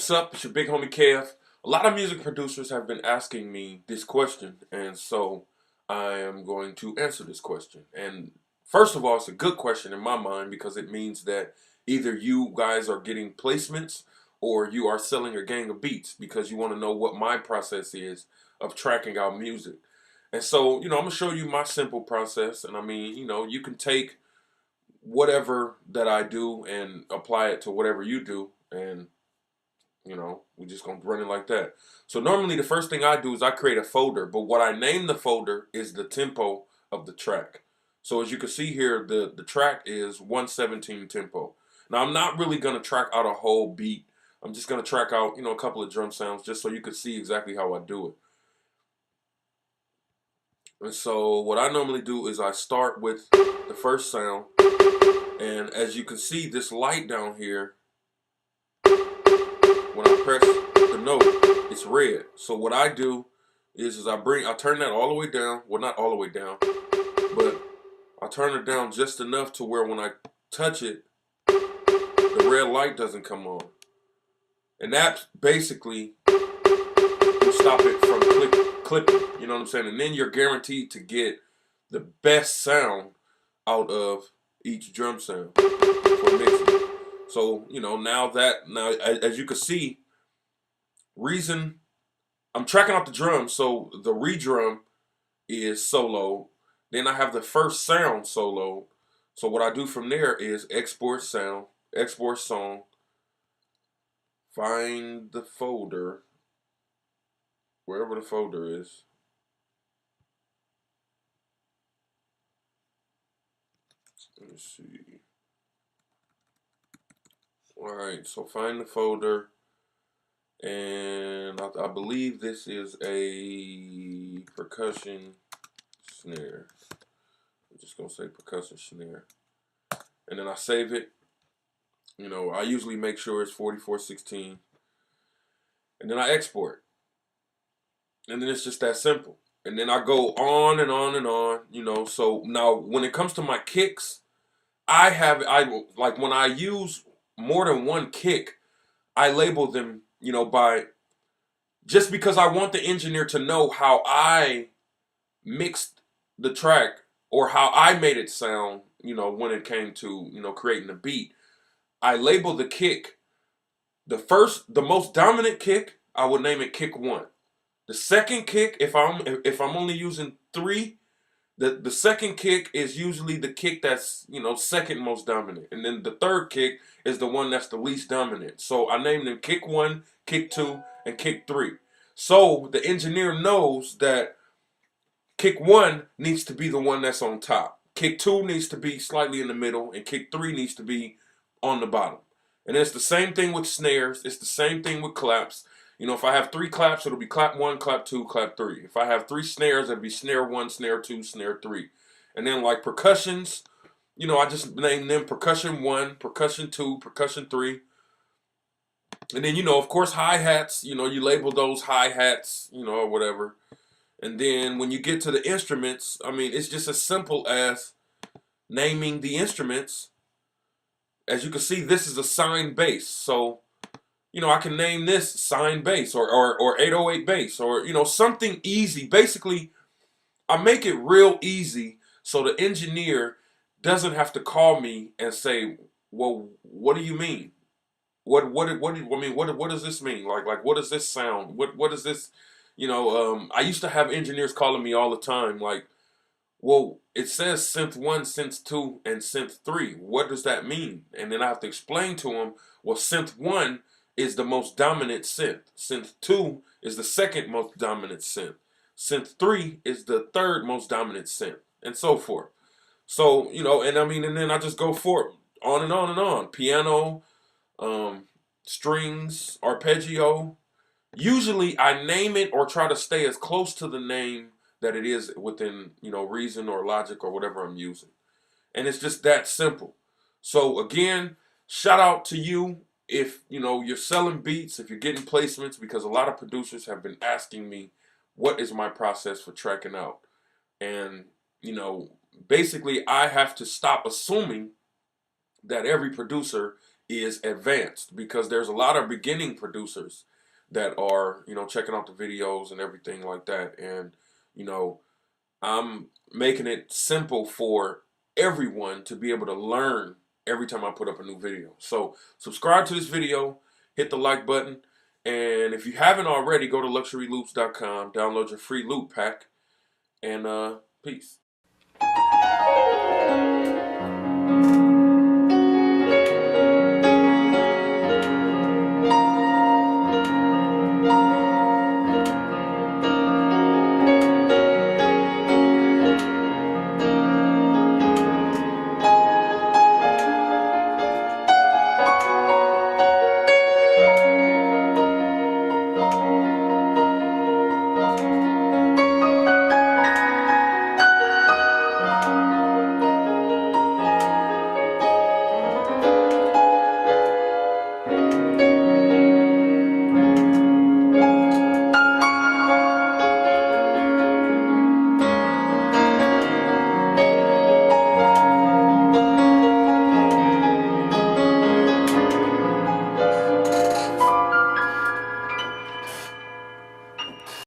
What's up? It's your big homie Kev. A lot of music producers have been asking me this question, and so I am going to answer this question. And first of all, it's a good question in my mind because it means that either you guys are getting placements or you are selling a gang of beats because you want to know what my process is of tracking out music. And so, I'm going to show you my simple process. And I mean, you can take whatever that I do and apply it to whatever you do. And we're just gonna run it like that. So normally the first thing I do is I create a folder, but what I name the folder is the tempo of the track. So as you can see here, the track is 117 tempo. Now I'm not really gonna track out a whole beat. I'm just gonna track out, a couple of drum sounds just so you can see exactly how I do it. And so what I normally do is I start with the first sound, and as you can see, this light down here, when I press the note, it's red. So what I do is I turn that all the way down. Well, not all the way down, but I turn it down just enough to where when I touch it, the red light doesn't come on. And that basically will stop it from clipping. You know what I'm saying? And then you're guaranteed to get the best sound out of each drum sound for mixing. So, now as you can see, I'm tracking out the drums, so the redrum is solo. Then I have the first sound solo. So what I do from there is export sound, export song, find the folder, wherever the folder is. Let me see. Alright, so find the folder. And I believe this is a percussion snare. I'm just gonna say percussion snare. And then I save it. I usually make sure it's 4416. And then I export. And then it's just that simple. And then I go on and on and on, So now when it comes to my kicks, I like when I use more than one kick, I label them, by just because I want the engineer to know how I mixed the track or how I made it sound, when it came to, creating the beat. I label the kick, the most dominant kick, I would name it kick one. The second kick, if I'm only using three, the second kick is usually the kick that's, second most dominant. And then the third kick is the one that's the least dominant. So I named them kick one, kick two, and kick three. So the engineer knows that kick one needs to be the one that's on top. Kick two needs to be slightly in the middle, and kick three needs to be on the bottom. And it's the same thing with snares. It's the same thing with claps. If I have three claps, it'll be clap one, clap two, clap three. If I have three snares, it'll be snare one, snare two, snare three. And then like percussions, I just name them percussion one, percussion two, percussion three. And then, of course, hi-hats, you label those hi-hats, or whatever. And then when you get to the instruments, I mean, it's just as simple as naming the instruments. As you can see, this is a sine bass. So, I can name this sine bass or 808 bass or, something easy. Basically, I make it real easy so the engineer doesn't have to call me and say, well, what do you mean? What does this mean? Like what does this sound? What is this? I used to have engineers calling me all the time, like, well, it says synth one, synth two, and synth three. What does that mean? And then I have to explain to them, well, synth one is the most dominant synth. Synth two is the second most dominant synth. Synth three is the third most dominant synth, and so forth. So, and then I just go for it, on and on and on. Piano, strings, arpeggio. Usually I name it or try to stay as close to the name that it is within, reason or logic or whatever I'm using. And it's just that simple. So again, shout out to you if, you're selling beats, if you're getting placements, because a lot of producers have been asking me, what is my process for tracking out? And, basically I have to stop assuming that every producer is advanced, because there's a lot of beginning producers that are, you know, checking out the videos and everything like that. And, you know, I'm making it simple for everyone to be able to learn every time I put up a new video. So subscribe to this video, hit the like button, and if you haven't already, go to luxuryloops.com, download your free loop pack, and peace.